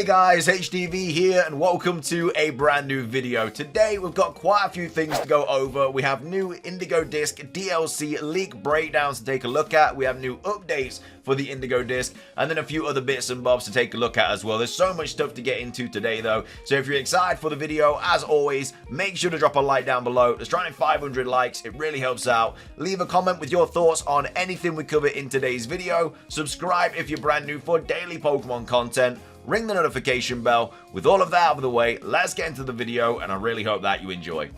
Hey guys, HDvee here and welcome to a brand new video. Today we've got quite a few things to go over. We have new Indigo Disc DLC leak breakdowns to take a look at. We have new updates for the Indigo Disc and then a few other bits and bobs to take a look at as well. There's so much stuff to get into today though. So if you're excited for the video, as always, make sure to drop a like down below. Let's try 500 likes. It really helps out. Leave a comment with your thoughts on anything we cover in today's video. Subscribe if you're brand new for daily Pokemon content. Ring the notification bell. With all of that out of the way, let's get into the video and I really hope that you enjoy.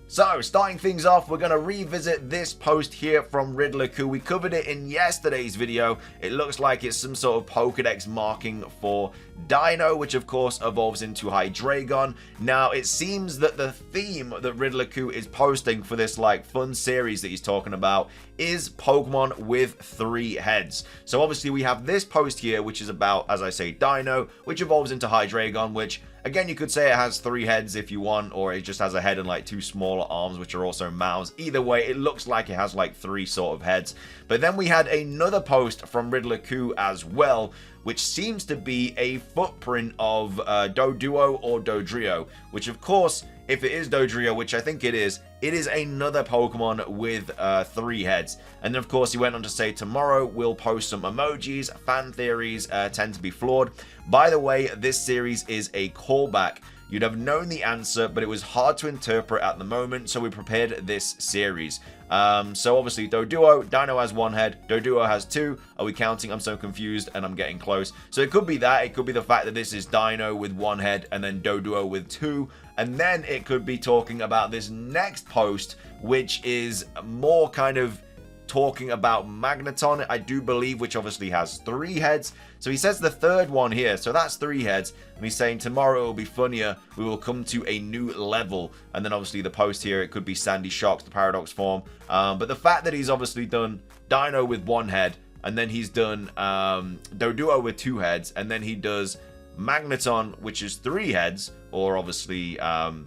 So, starting things off, we're going to revisit this post here from Riddler Khu. We covered it in yesterday's video. It looks like it's some sort of Pokedex marking for Dino, which of course evolves into Hydreigon. Now, it seems that the theme that Riddler Khu is posting for this like fun series that he's talking about is Pokemon with 3 heads. So obviously we have this post here, which is about, as I say, Dino, which evolves into Hydreigon, which again, you could say it has 3 heads if you want, or it just has a head and like 2 smaller arms, which are also mouths. Either way, it looks like it has like 3 sort of heads. But then we had another post from Riddler Khu as well, which seems to be a footprint of Doduo or Dodrio, which of course, if it is Dodrio, which I think it is another Pokemon with 3 heads. And then of course he went on to say, tomorrow we'll post some emojis. Fan theories tend to be flawed. By the way, this series is a callback. You'd have known the answer, but it was hard to interpret at the moment, so we prepared this series. So obviously Doduo, Dino has 1 head, Doduo has 2. Are we counting? I'm so confused and I'm getting close. So it could be that, it could be the fact that this is Dino with 1 head and then Doduo with 2. And then it could be talking about this next post, which is more kind of talking about Magneton, I do believe, which obviously has 3 heads. So he says the third one here, so that's 3 heads, and he's saying tomorrow will be funnier, we will come to a new level. And then obviously the post here, it could be Sandy Shocks, the Paradox form, but the fact that he's obviously done Dino with 1 head, and then he's done Doduo with 2 heads, and then he does Magneton, which is 3 heads, or obviously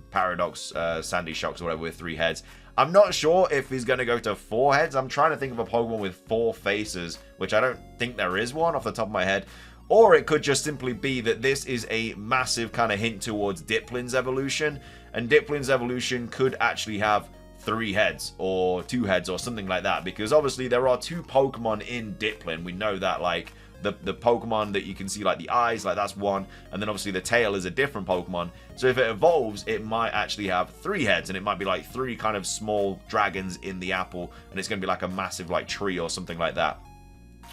Paradox, Sandy Shocks, or whatever, with 3 heads. I'm not sure if he's going to go to 4 heads. I'm trying to think of a Pokemon with 4 faces, which I don't think there is one off the top of my head. Or it could just simply be that this is a massive kind of hint towards Dipplin's evolution. And Dipplin's evolution could actually have 3 heads or 2 heads or something like that. Because obviously there are 2 Pokemon in Dipplin. We know that, like, the Pokemon that you can see, like the eyes, like that's 1, and then obviously the tail is a different Pokemon. So if it evolves, it might actually have 3 heads, and it might be like 3 kind of small dragons in the apple, and it's going to be like a massive like tree or something like that.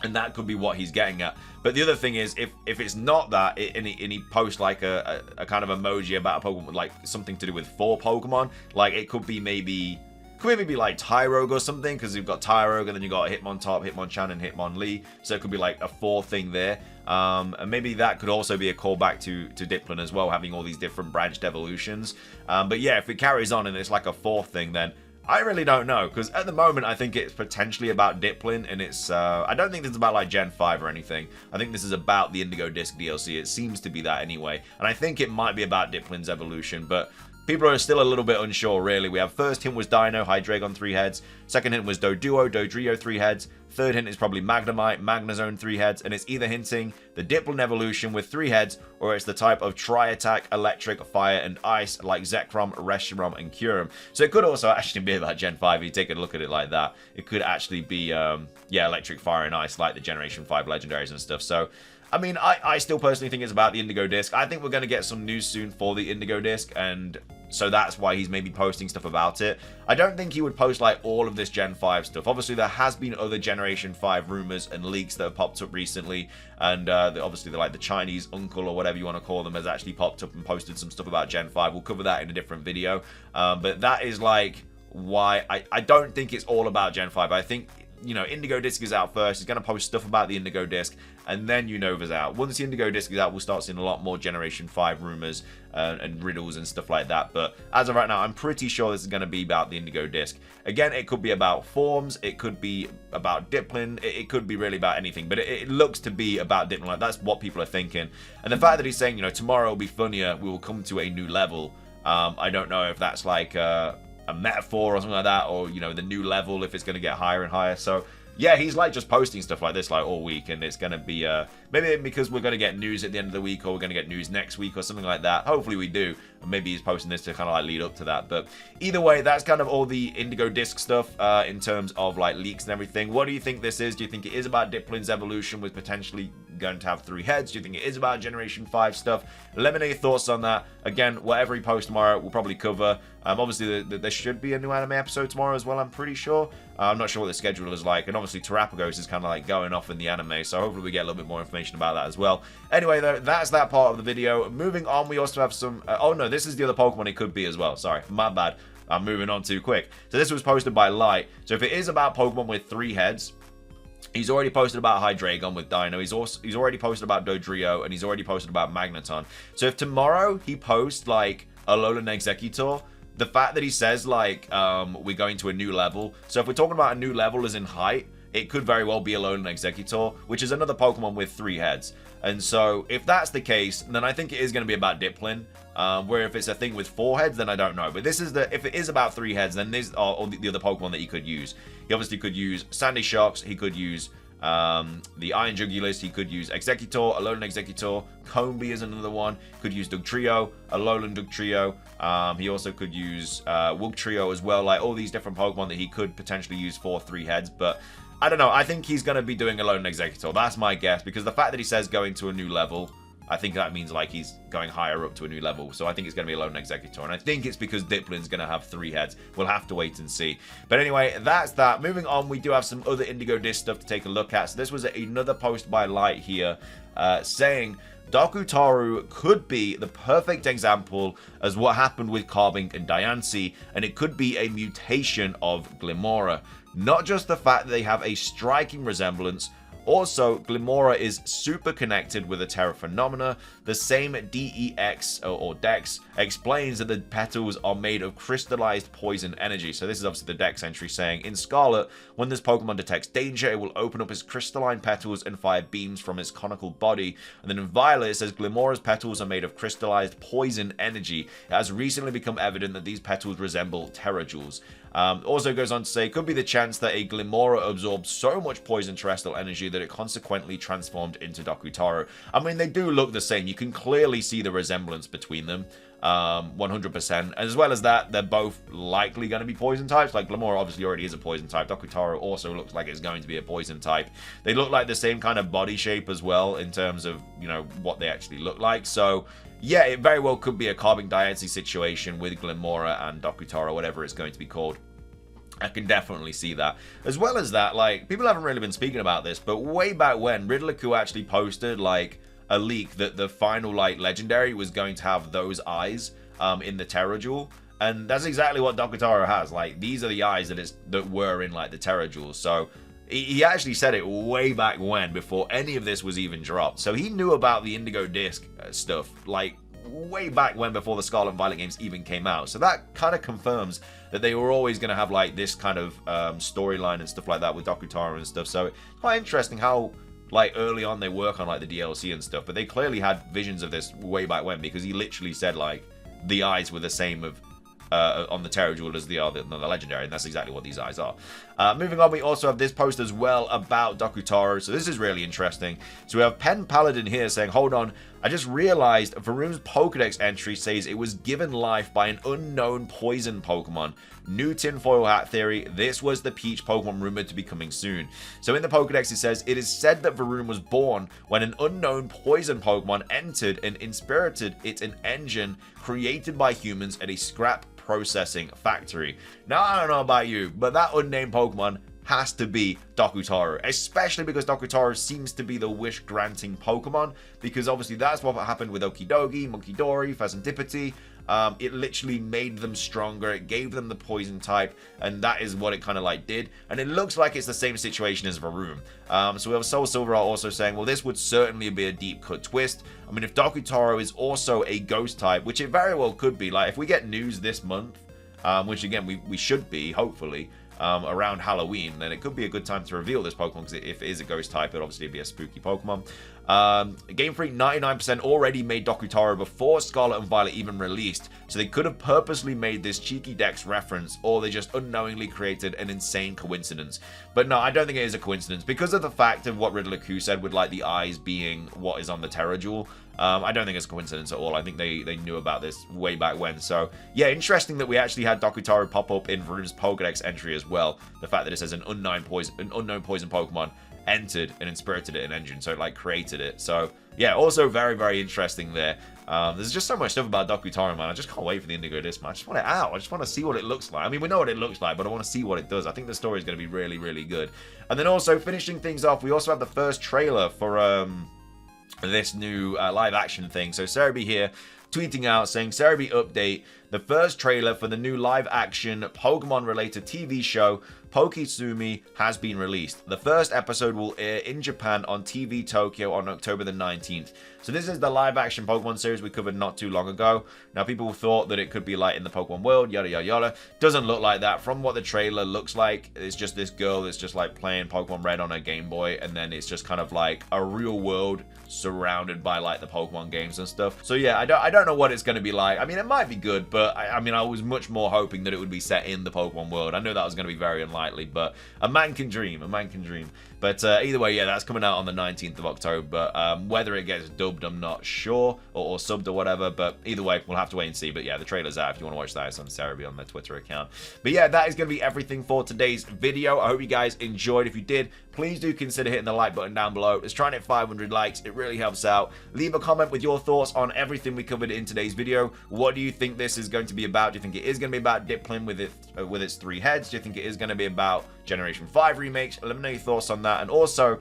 And that could be what he's getting at. But the other thing is, if it's not that, and he posts like a kind of emoji about a Pokemon, like something to do with 4 Pokemon, like it could be maybe be like Tyrogue or something, because you've got Tyrogue and then you've got Hitmontop, Hitmonchan, and Hitmonlee, so it could be like a 4th thing there. And maybe that could also be a callback to Dipplin as well, having all these different branched evolutions. But yeah, if it carries on and it's like a 4th thing, then I really don't know, because at the moment I think it's potentially about Dipplin, and it's I don't think this is about like Gen 5 or anything. I think this is about the Indigo Disc DLC. It seems to be that anyway, and I think it might be about Dipplin's evolution, but people are still a little bit unsure, really. We have first hint was Dino, Hydreigon 3 heads. Second hint was Doduo, Dodrio 3 heads. Third hint is probably Magnemite, Magnezone 3 heads. And it's either hinting the Dipplin evolution with 3 heads, or it's the type of Tri-Attack, Electric, Fire, and Ice, like Zekrom, Reshiram, and Kyurem. So it could also actually be about Gen 5 if you take a look at it like that. It could actually be, yeah, Electric, Fire, and Ice, like the Generation 5 legendaries and stuff. So I mean, I still personally think it's about the Indigo Disc. I think we're going to get some news soon for the Indigo Disc, and so that's why he's maybe posting stuff about it. I don't think he would post like all of this Gen 5 stuff. Obviously, there has been other Generation 5 rumors and leaks that have popped up recently, and obviously, like the Chinese uncle or whatever you want to call them has actually popped up and posted some stuff about Gen 5. We'll cover that in a different video, but that is like why I don't think it's all about Gen 5. I think, you know, Indigo Disc is out first. He's going to post stuff about the Indigo Disc, and then Unova's out. Once the Indigo Disc is out, we'll start seeing a lot more Generation 5 rumors and riddles and stuff like that. But as of right now, I'm pretty sure this is going to be about the Indigo Disc. Again, it could be about forms. It could be about Dipplin. It could be really about anything. But it looks to be about Dipplin. Like, that's what people are thinking. And the fact that he's saying, you know, tomorrow will be funnier. We will come to a new level. I don't know if that's like a metaphor or something like that, or, you know, the new level, if it's going to get higher and higher. So yeah, he's like just posting stuff like this like all week, and it's going to be, maybe because we're going to get news at the end of the week, or we're going to get news next week or something like that. Hopefully we do, and maybe he's posting this to kind of like lead up to that. But either way, that's kind of all the Indigo disc stuff in terms of like leaks and everything. What do you think this is? Do you think it is about Dipplin's evolution with potentially going to have 3 heads? Do you think it is about Generation 5 stuff? Let me know your thoughts on that. Again, whatever he posts tomorrow, we'll probably cover. Obviously, there should be a new anime episode tomorrow as well, I'm pretty sure. I'm not sure what the schedule is like. And obviously, Terapagos is kind of like going off in the anime, so hopefully we get a little bit more information about that as well. Anyway, though, that's that part of the video. Moving on, we also have some... oh, no, this is the other Pokemon it could be as well. Sorry, my bad. I'm moving on too quick. So this was posted by Light. So if it is about Pokemon with 3 heads... He's already posted about Hydreigon with Dino. He's already posted about Dodrio, and he's already posted about Magneton. So if tomorrow he posts like Alolan Exeggutor, the fact that he says like we're going to a new level. So if we're talking about a new level as in height, it could very well be Alolan Exeggutor, which is another Pokemon with 3 heads. And so if that's the case, then I think it is going to be about Dipplin. Where if it's a thing with 4 heads, then I don't know. But this is if it is about 3 heads, then these are the other Pokemon that he could use. He obviously could use Sandy Shocks. He could use the Iron Jugulus. He could use Exeggutor, Alolan Exeggutor. Combee is another one. Could use Dugtrio, Alolan Dugtrio. He also could use Wugtrio as well. Like all these different Pokemon that he could potentially use for 3 heads. But I don't know. I think he's going to be doing Alolan Exeggutor. That's my guess. Because the fact that he says going to a new level... I think that means like he's going higher up to a new level. So I think it's going to be Alolan Exeggutor. And I think it's because Dipplin's going to have 3 heads. We'll have to wait and see. But anyway, that's that. Moving on, we do have some other Indigo disc stuff to take a look at. So this was another post by Light here saying Dokutaro could be the perfect example as what happened with Carbink and Diancie. And it could be a mutation of Glimmora. Not just the fact that they have a striking resemblance. Also, Glimmora is super connected with the Terra Phenomena. The same DEX or Dex explains that the petals are made of crystallized poison energy. So this is obviously the Dex entry saying, in Scarlet, when this Pokemon detects danger, it will open up its crystalline petals and fire beams from its conical body. And then in Violet, it says Glimmora's petals are made of crystallized poison energy. It has recently become evident that these petals resemble Terrajewels. Also goes on to say, could be the chance that a Glimmora absorbs so much poison terrestrial energy that it consequently transformed into Dokutaro. I mean, they do look the same. You can clearly see the resemblance between them, 100%. As well as that, they're both likely going to be poison types. Like, Glimmora obviously already is a poison type. Dokutaro also looks like it's going to be a poison type. They look like the same kind of body shape as well in terms of, you know, what they actually look like. So, yeah, it very well could be a Carbink Diancie situation with Glimmora and Dokutaro, whatever it's going to be called. I can definitely see that. As well as that, like, people haven't really been speaking about this, but way back when, Riddler Khu actually posted, like, a leak that the final, like, legendary was going to have those eyes in the Terrajewel. And that's exactly what Dokutaro has. Like, these are the eyes that were in, like, the Terrajewel. So, he actually said it way back when, before any of this was even dropped. So, he knew about the Indigo disc stuff, like, way back when, before the Scarlet Violet games even came out. So that kind of confirms that they were always going to have like this kind of storyline and stuff like that with Dokutaro and stuff. So it's quite interesting how like early on they work on like the DLC and stuff, but they clearly had visions of this way back when, because he literally said like the eyes were the same of on the Terrajewel as they are the legendary, and that's exactly what these eyes are. Moving on, we also have this post as well about Dokutaro, so this is really interesting. So we have Pen Paladin here saying, hold on, I just realized Varoom's Pokedex entry says it was given life by an unknown poison Pokemon. New tinfoil hat theory, this was the Peach Pokemon rumored to be coming soon. So in the Pokedex it says, it is said that Varoom was born when an unknown poison Pokemon entered and inspirited it an engine created by humans at a scrap processing factory. Now, I don't know about you, but that unnamed Pokemon has to be Dokutaro, especially because Dokutaro seems to be the wish-granting Pokemon, because obviously that's what happened with Okidogi, Munkidori, Pheasantipity. It literally made them stronger, it gave them the poison type, and that is what it kind of like did. And it looks like it's the same situation as Varoom. So we have Soul Silver also saying, well, this would certainly be a deep cut twist. I mean, if Dokutaro is also a ghost type, which it very well could be, like if we get news this month, which again we should be, hopefully, around Halloween, then it could be a good time to reveal this Pokemon, because if it is a ghost type, it'd obviously be a spooky Pokemon. Game Freak 99% already made Dokutaro before Scarlet and Violet even released, so they could have purposely made this cheeky Dex reference, or they just unknowingly created an insane coincidence. But no, I don't think it is a coincidence, because of the fact of what Riddler Khu said with like the eyes being what is on the Terra Jewel. I don't think it's a coincidence at all. I think they knew about this way back when. So yeah, interesting that we actually had Dokutaro pop up in Varoom's Pokedex entry as well. The fact that it says an unknown poison Pokemon entered and inspirited it in engine, so it like created it. So yeah, also very, very interesting there. There's just so much stuff about Dokutaro, man. I just can't wait for the Indigo disc, man. I just want it out. I just want to see what it looks like. I mean, we know what it looks like, but I want to see what it does. I think the story is going to be really, really good. And then also finishing things off, we also have the first trailer for this new live action thing. So Cerebi here tweeting out saying, Cerebi update, the first trailer for the new live action Pokemon related TV show Pokitsumi has been released. The first episode will air in Japan on TV Tokyo on October the 19th. So this is the live action Pokemon series we covered not too long ago. Now people thought that it could be like in the Pokemon world, yada yada yada. Doesn't look like that. From what the trailer looks like, it's just this girl that's just like playing Pokemon Red on her Game Boy, and then it's just kind of like a real world surrounded by like the Pokemon games and stuff. So yeah, I don't know what it's going to be like. I mean, it might be good, but I mean, I was much more hoping that it would be set in the Pokemon world. I know that was going to be very unlikely, but a man can dream, a man can dream. But either way, yeah, that's coming out on the 19th of October. Whether it gets dubbed, I'm not sure, or subbed or whatever, but either way, we'll have to wait and see. But yeah, the trailer's out if you want to watch that. It's on Cerebi on their Twitter account. But yeah, that is going to be everything for today's video. I hope you guys enjoyed. If you did, please do consider hitting the like button down below. Let's try and hit 500 likes. It really helps out. Leave a comment with your thoughts on everything we covered in today's video. What do you think this is going to be about? Do you think it is going to be about Dipplin with its 3 heads? Do you think it is going to be about Generation 5 remakes? Let me know your thoughts on that. And also,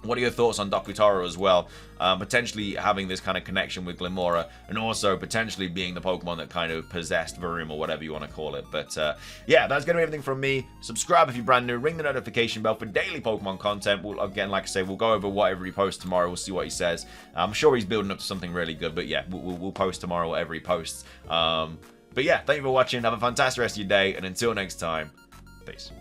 what are your thoughts on Dokutaro as well? Potentially having this kind of connection with Glimmora, and also potentially being the Pokemon that kind of possessed Varoom, or whatever you want to call it. But yeah, that's going to be everything from me. Subscribe if you're brand new. Ring the notification bell for daily Pokemon content. We'll, again, like I say, we'll go over whatever he posts tomorrow. We'll see what he says. I'm sure he's building up to something really good. But yeah, we'll post tomorrow whatever he posts. But yeah, thank you for watching. Have a fantastic rest of your day. And until next time, peace.